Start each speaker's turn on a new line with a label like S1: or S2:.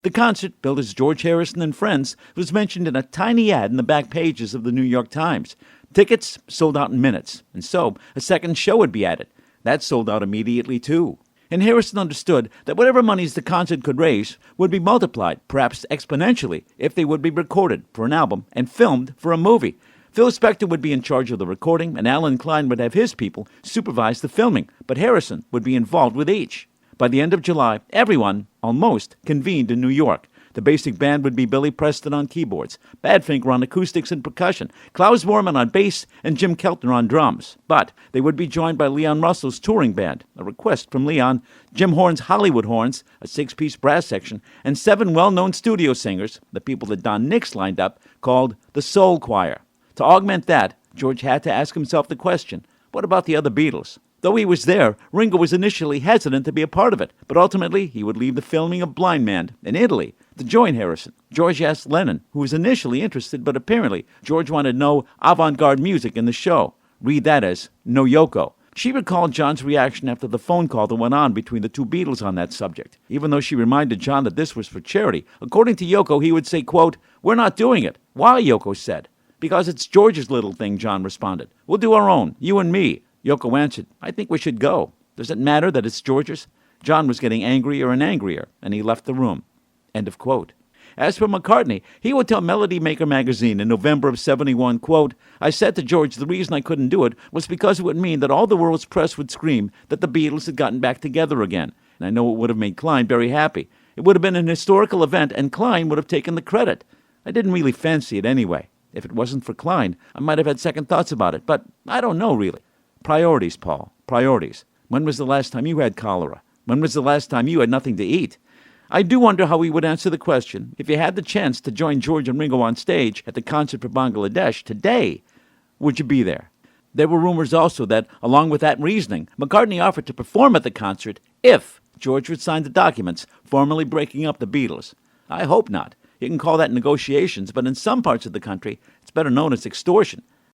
S1: The concert, billed as George Harrison and Friends, was mentioned in a tiny ad in the back pages of the New York Times. Tickets sold out in minutes, and so a second show would be added. That sold out immediately, too. And Harrison understood that whatever monies the concert could raise would be multiplied, perhaps exponentially, if they would be recorded for an album and filmed for a movie. Phil Spector would be in charge of the recording, and Alan Klein would have his people supervise the filming, but Harrison would be involved with each. By the end of July, everyone, almost, convened in New York. The basic band would be Billy Preston on keyboards, Badfinger on acoustics and percussion, Klaus Bormann on bass, and Jim Keltner on drums. But they would be joined by Leon Russell's touring band, a request from Leon, Jim Horn's Hollywood Horns, a 6-piece brass section, and 7 well-known studio singers, the people that Don Nix lined up, called the Soul Choir. To augment that, George had to ask himself the question, what about the other Beatles? Though he was there, Ringo was initially hesitant to be a part of it, but ultimately he would leave the filming of Blind Man in Italy to join Harrison. George asked Lennon, who was initially interested, but apparently George wanted no avant-garde music in the show. Read that as no Yoko. She recalled John's reaction after the phone call that went on between the two Beatles on that subject. Even though she reminded John that this was for charity, according to Yoko, he would say, quote, "We're not doing it." "Why?" Yoko said. "Because it's George's little thing," John responded. "We'll do our own, you and me." Yoko answered, "I think we should go. Does it matter that it's George's?" John was getting angrier and angrier, and he left the room. End of quote. As for McCartney, he would tell Melody Maker magazine in November of '71, quote, "I said to George the reason I couldn't do it was because it would mean that all the world's press would scream that the Beatles had gotten back together again. And I know it would have made Klein very happy. It would have been an historical event, and Klein would have taken the credit. I didn't really fancy it anyway. If it wasn't for Klein, I might have had second thoughts about it, but I don't know, really. Priorities, Paul. Priorities. When was the last time you had cholera? When was the last time you had nothing to eat? I do wonder how he would answer the question, if you had the chance to join George and Ringo on stage at the concert for Bangladesh today, would you be there? There were rumors also that, along with that reasoning, McCartney offered to perform at the concert if George would sign the documents formally breaking up the Beatles. I hope not. You can call that negotiations, but in some parts of the country, it's better known as extortion.